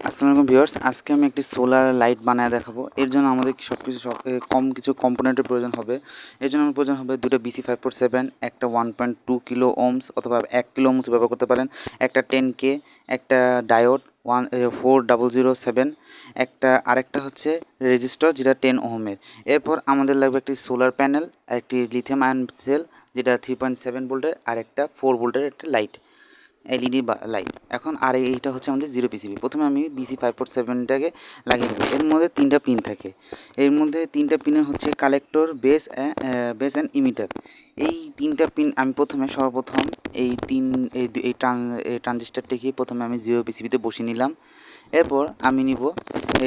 আসসালামু আলাইকুম ভিউয়ার্স, আজকে আমি একটি সোলার লাইট বানায় দেখাবো। এর জন্য আমাদের কম কিছু কম্পোনেন্টের প্রয়োজন হবে। এর জন্য আমার প্রয়োজন হবে দুটো BC547, একটা 1.2 কিলো ওহমস অথবা 1 কিলো ওহমস ব্যবহার করতে পারেন, একটা 10K, একটা ডায়োড 4007, আরেকটা হচ্ছে রেজিস্টার যেটা 10 ওহমের। এরপর আমাদের লাগবে একটি সোলার প্যানেল, একটি লিথিয়াম আয়ন সেল যেটা 3.7 ভোল্টের, আর একটা 4 ভোল্টের একটা লাইট, এলইডি লাইট। এখন আর এইটা হচ্ছে আমাদের 0 পিসিবি। প্রথমে আমি BC547টাকে লাগিয়ে দেবো। এর মধ্যে 3টা পিন থাকে। এর মধ্যে 3টা পিনে হচ্ছে কালেক্টর, বেস অ্যান্ড ইমিটার। এই 3টা পিন আমি সর্বপ্রথম এই ট্রানজিস্টারটিকে প্রথমে আমি 0 পিসিবিতে বসিয়ে নিলাম। এরপর আমি নিব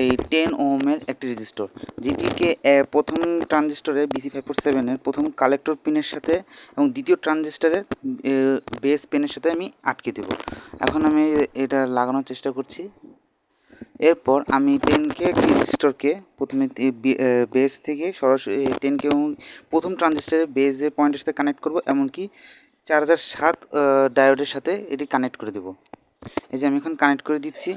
এই 10 ওহমের একটি রেজিস্টর, যেটিকে প্রথম ট্রানজিস্টরের BC547-এর প্রথম কালেক্টর পিনের সাথে এবং দ্বিতীয় ট্রানজিস্টরের বেস পিনের সাথে আমি আটকে দেব। এখন আমি এটা লাগানোর চেষ্টা করছি। এরপর আমি 10K রেজিস্টরকে প্রথমে বেস থেকে সরাসরি 10K এবং প্রথম ট্রানজিস্টরের বেসের পয়েন্টের সাথে কানেক্ট করব, এমনকি 4007 ডায়োডের সাথে এটি কানেক্ট করে দেব। এই যে আমি এখন কানেক্ট করে দিচ্ছি।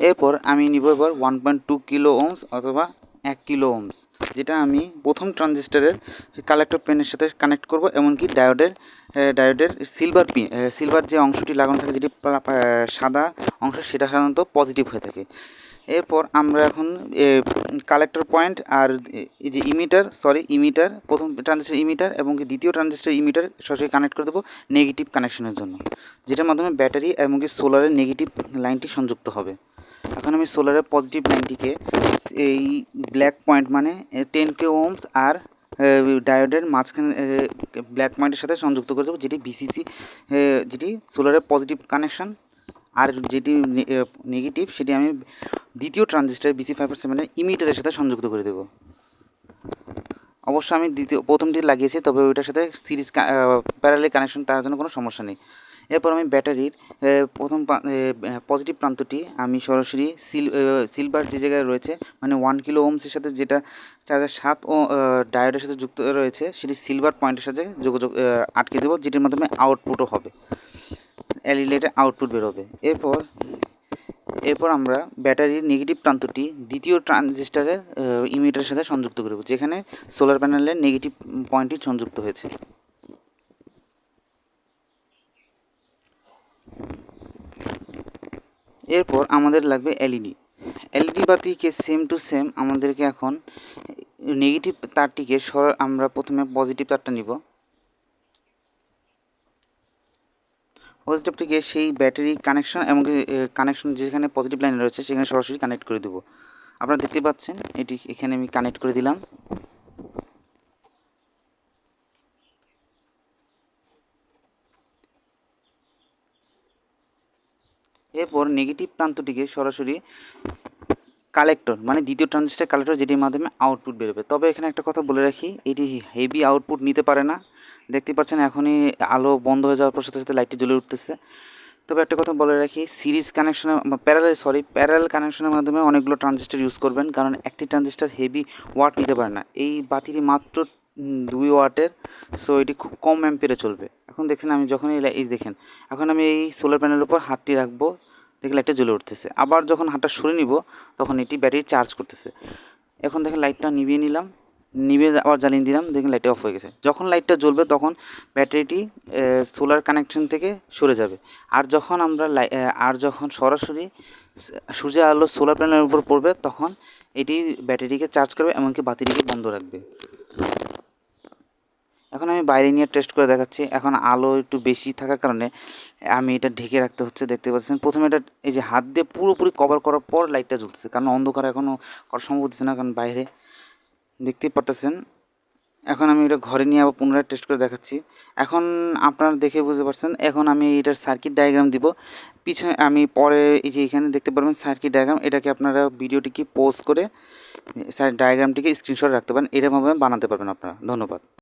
এরপর আমি নিব এবার 1.2 কিলো ওহমস অথবা 1 কিলো ওহমস, যেটা আমি প্রথম ট্রানজিস্টরের কালেক্টর পেনের সাথে কানেক্ট করব, এমনকি ডায়োডের সিলভার যে অংশটি লাগানো থাকে, যেটি সাদা অংশ, সেটা সাধারণত পজিটিভ হয়ে থাকে। এরপর আমরা এখন কালেক্টর পয়েন্ট আর এই যে ইমিটার, প্রথম ট্রানজিস্টার ইমিটার এবং দ্বিতীয় ট্রানজিস্টার ইমিটার সরাসরি কানেক্ট করে দেবো নেগেটিভ কানেকশনের জন্য, যেটার মাধ্যমে ব্যাটারি এবং সোলারের নেগেটিভ লাইনটি সংযুক্ত হবে। এখন আমি সোলারের পজিটিভ লাইনটিকে এই ব্ল্যাক পয়েন্ট মানে 10K ওহমস আর ডায়োডের মাঝখানে ব্ল্যাক পয়েন্টের সাথে সংযুক্ত করে দেবো, যেটি সোলারের পজিটিভ কানেকশান, আর যেটি নেগেটিভ সেটি আমি দ্বিতীয় ট্রানজিস্টার BC547-এর ইমিটারের সাথে সংযুক্ত করে দেবো। অবশ্য আমি প্রথমটি লাগিয়েছি, তবে ওইটার সাথে প্যারালাল কানেকশন, তার জন্য কোনো সমস্যা নেই। এরপর আমি ব্যাটারির প্রথম পজিটিভ প্রান্তটি আমি সরাসরি সিলভার যে জায়গায় রয়েছে, মানে 1 কিলো ওহমসের সাথে যেটা 4007 ও ডায়োডের সাথে যুক্ত রয়েছে, সেটি সিলভার পয়েন্টের সাথে যোগাযোগ আটকে দেবো, যেটির মাধ্যমে আউটপুটও হবে, এলইডি লাইটের আউটপুট বেরোবে। এরপর আমরা ব্যাটারির নেগেটিভ প্রান্তটি দ্বিতীয় ট্রানজিস্টারের ইমিটারের সাথে সংযুক্ত করব, যেখানে সোলার প্যানেলের নেগেটিভ পয়েন্টটি সংযুক্ত হয়েছে। এরপর আমাদের লাগবে এলইডি বাতিকে সেম টু সেম আমাদেরকে এখন নেগেটিভ তারটিকে আমরা প্রথমে পজিটিভ তারটা নিব, পজিটিভটিকে সেই ব্যাটারি কানেকশন এবং কানেকশন যেখানে পজিটিভ লাইন রয়েছে সেখানে সরাসরি কানেক্ট করে দেবো। আপনারা দেখতে পাচ্ছেন এটি এখানে আমি কানেক্ট করে দিলাম। এরপর নেগেটিভ প্রান্তটিকে সরাসরি কালেক্টর মানে দ্বিতীয় ট্রানজিস্টার কালেক্টর, যেটির মাধ্যমে আউটপুট বেরোবে। তবে এখানে একটা কথা বলে রাখি, এটি হেভি আউটপুট নিতে পারে না। দেখতে পাচ্ছেন এখনই আলো বন্ধ হয়ে যাওয়ার পর সাথে সাথে লাইটটি জ্বলে উঠতেছে। তবে একটা কথা বলে রাখি, প্যারালাল কানেকশনের মাধ্যমে অনেকগুলো ট্রানজিস্টার ইউজ করবেন, কারণ একটি ট্রানজিস্টার হেভি ওয়াট নিতে পারে না। এই বাতিটি মাত্র 2 ওয়াটের, সো এটি খুব কম অ্যাম্পিয়ারে চলবে। এখন দেখেন আমি যখন দেখেন, এখন আমি এই সোলার প্যানেলের উপর হাতটি রাখবো, দেখে লাইটটা জ্বলে উঠতেছে। আবার যখন হাতটা সরে নিব, তখন এটি ব্যাটারি চার্জ করতেছে। এখন দেখেন লাইটটা নিভিয়ে নিলাম, আবার জ্বালিয়ে দিলাম, দেখেন লাইটটা অফ হয়ে গেছে। যখন লাইটটা জ্বলবে তখন ব্যাটারিটি সোলার কানেকশন থেকে সরে যাবে। আর যখন সরাসরি সূর্যের আলো সোলার প্যানেলের উপর পড়বে, তখন এটি ব্যাটারিকে চার্জ করবে, এমনকি বাতিটিকে বন্ধ রাখবে। এখন আমি বাইরে নিয়ে টেস্ট করে দেখাচ্ছি। এখন আলো একটু বেশি থাকার কারণে আমি এটা ঢেকে রাখতে হচ্ছে। দেখতে পাচ্ছেন প্রথমে এটা এই যে হাত দিয়ে পুরোপুরি কভার করার পর লাইটটা জ্বলতেছে, কারণ অন্ধকার এখনও করা সম্ভব হচ্ছে না, কারণ বাইরে দেখতেই পারতেছেন। এখন আমি এটা ঘরে নিয়ে আবার পুনরায় টেস্ট করে দেখাচ্ছি। এখন আপনারা দেখে বুঝতে পারছেন। এখন আমি এটার সার্কিট ডায়াগ্রাম দিব পিছনে। আমি পরে এই যে এখানে দেখতে পারবেন সার্কিট ডায়াগ্রাম, এটাকে আপনারা ভিডিওটিকে পজ করে ডায়াগ্রামটিকে স্ক্রিনশট রাখতে পারেন, এরকমভাবে বানাতে পারবেন আপনারা। ধন্যবাদ।